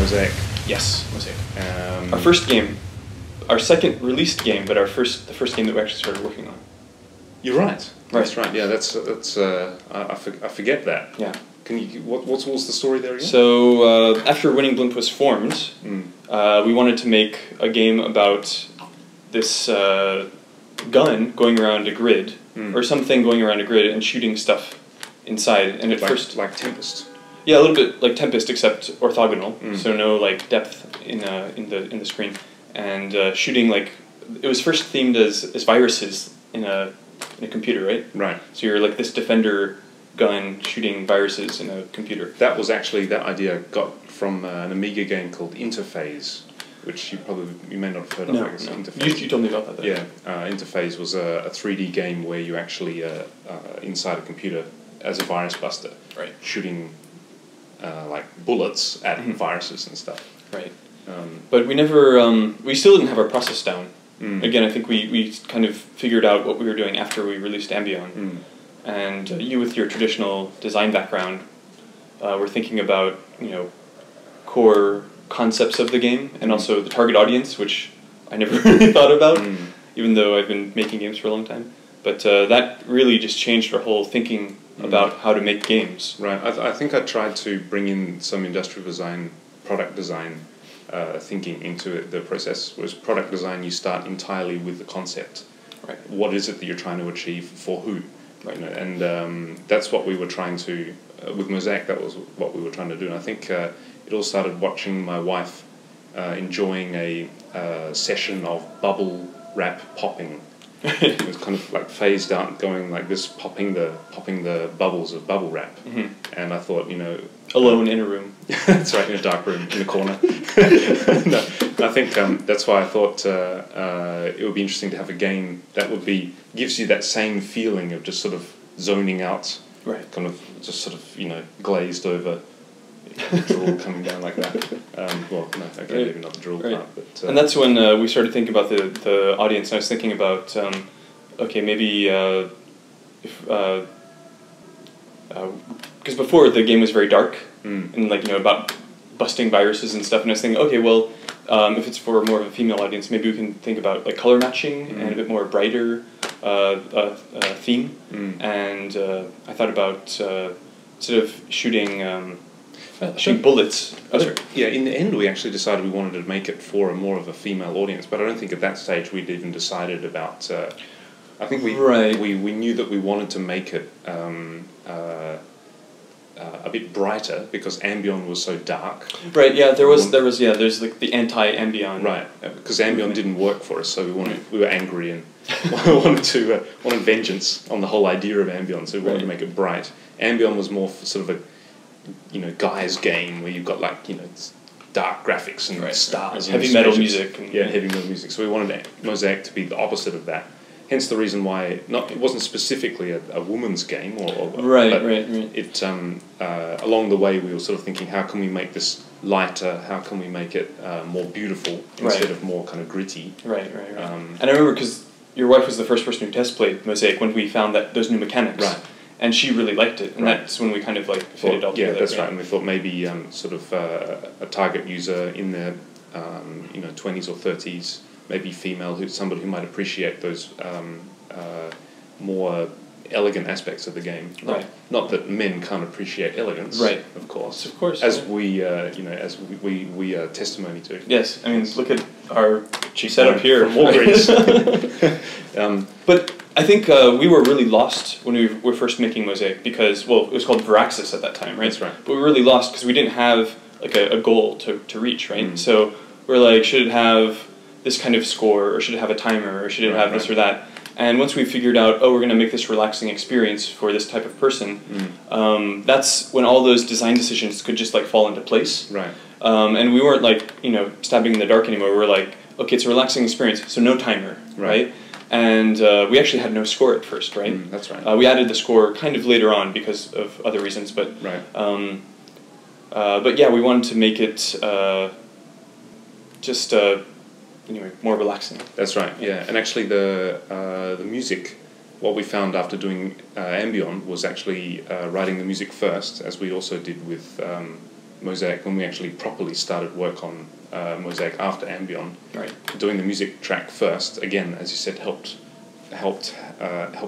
Mosaique. Yes, Mosaique. Our first game, our second released game, but the first game that we actually started working on. You're right. That's right. Yeah, that's. I forget that. Yeah. Can you? What was the story there again? So after Winning Blimp was formed, we wanted to make a game about this gun going around a grid, or something going around a grid and shooting stuff inside. And at first, like Tempest. Yeah, a little bit like Tempest, except orthogonal, so no like depth in the screen, and shooting like it was first themed as viruses in a computer, right? Right. So you're like this defender gun shooting viruses in a computer. That was actually that idea got from an Amiga game called Interphase, which you may not have heard of. No. Interphase. You told me about that. Though. Yeah, Interphase was a 3D game where you actually inside a computer as a virus buster, right, shooting like bullets at viruses and stuff. Right. But we never, we still didn't have our process down. Again, I think we kind of figured out what we were doing after we released Ambion. And you, with your traditional design background, were thinking about, core concepts of the game and also the target audience, which I never really thought about, even though I've been making games for a long time. But that really just changed our whole thinking about how to make games. Right. I think I tried to bring in some industrial design, product design thinking into the process. Whereas product design, you start entirely with the concept. Right. What is it that you're trying to achieve for who? Right. And that's what we were trying to, with Mosaique, that was what we were trying to do. And I think it all started watching my wife enjoying a session of bubble wrap popping. It was kind of like phased out, going like this, popping the bubbles of bubble wrap. And I thought, alone in a room. That's right, in a dark room in a corner. No, I think that's why I thought it would be interesting to have a game that gives you that same feeling of just sort of zoning out, right? Kind of just sort of glazed over. Drool coming down like that. Well, no, okay, maybe not the drool part, but and that's when we started thinking about the audience. And I was thinking about okay, maybe because before the game was very dark and about busting viruses and stuff. And I was thinking, okay, well, if it's for more of a female audience, maybe we can think about like color matching and a bit more brighter theme. And I thought about instead of shooting bullets. Yeah, in the end we actually decided we wanted to make it for more of a female audience, but I don't think at that stage we'd even decided about... I think we knew that we wanted to make it a bit brighter because Ambion was so dark. Right, yeah, there's like the anti-Ambion. Right, because Ambion didn't work for us, so we were angry and wanted vengeance on the whole idea of Ambion, so we wanted to make it bright. Ambion was more sort of a guy's game where you've got dark graphics and stars and heavy metal music. Heavy metal music. So we wanted Mosaique to be the opposite of that. Hence the reason why it wasn't specifically a woman's game, right. It along the way we were sort of thinking, how can we make this lighter? How can we make it more beautiful instead of more kind of gritty? Right. And I remember because your wife was the first person who test played Mosaique when we found those new mechanics. Right. And she really liked it, and that's when we kind of fit it all together. Yeah, that's right. And we thought maybe sort of a target user in their 20s or 30s, maybe female, somebody who might appreciate those more elegant aspects of the game. Not that men can't appreciate elegance, right? Of course, as we we are testimony to. Yes, I mean look at our setup here. From Walgreens. But I think we were really lost when we were first making Mosaique because, well, it was called Viraxis at that time, right? That's right. But we were really lost because we didn't have like a goal to reach, right? So we're like, should it have this kind of score, or should it have a timer, or should it have this or that? And once we figured out, we're going to make this relaxing experience for this type of person, that's when all those design decisions could just fall into place. Right. And we weren't stabbing in the dark anymore. We were like, okay, it's a relaxing experience, so no timer, right? And we actually had no score at first, right? That's right. We added the score kind of later on because of other reasons, but yeah, we wanted to make it more relaxing. That's right. Yeah, and actually the music, what we found after doing Ambion was actually writing the music first, as we also did with Mosaique, when we actually properly started work on Mosaique after Ambion, Right. doing the music track first, again, as you said, helped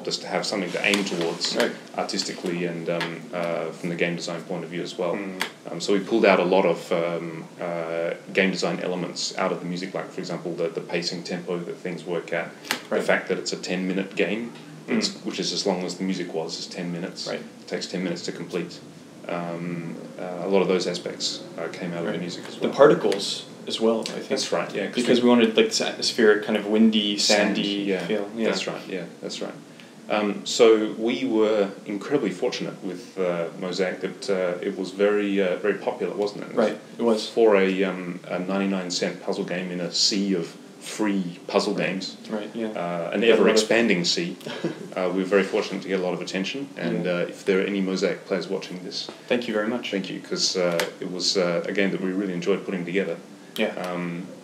us to have something to aim towards Right. artistically and from the game design point of view as well. So we pulled out a lot of game design elements out of the music, like for example the pacing tempo that things work at, Right. the fact that it's a 10-minute game, which is as long as the music was, is 10 minutes. Right. It takes 10 minutes to complete. A lot of those aspects came out of the music as well. The particles as well, I think. That's right, yeah. Because we wanted like this atmospheric, kind of windy, sandy feel. Yeah. That's right, yeah, that's right. So we were incredibly fortunate with Mosaic that it was very very popular, wasn't it? Right, it was. For a 99-cent puzzle game in a sea of free puzzle games. Right, yeah. An ever-expanding sea. We were very fortunate to get a lot of attention, and if there are any Mosaic players watching this... Thank you very much. Thank you, because it was a game that we really enjoyed putting together. Yeah.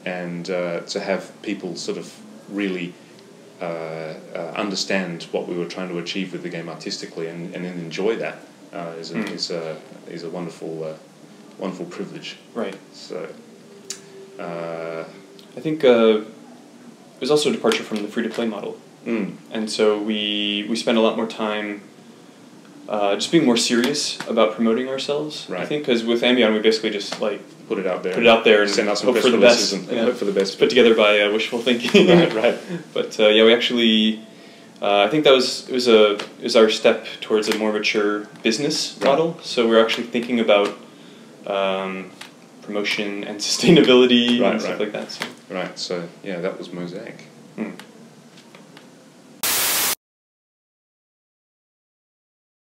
And to have people sort of really understand what we were trying to achieve with the game artistically and then enjoy that is a wonderful wonderful privilege. Right. So I think it was also a departure from the free-to-play model. And so we spent a lot more time just being more serious about promoting ourselves. Right. I think because with Ambion we basically just like put it out there and send out some hope press for the releases best and hope for the best. Put together by wishful thinking. right. But yeah, we actually I think that was our step towards a more mature business model. So we're actually thinking about promotion and sustainability and stuff like that. So. Right. So yeah, that was Mosaic.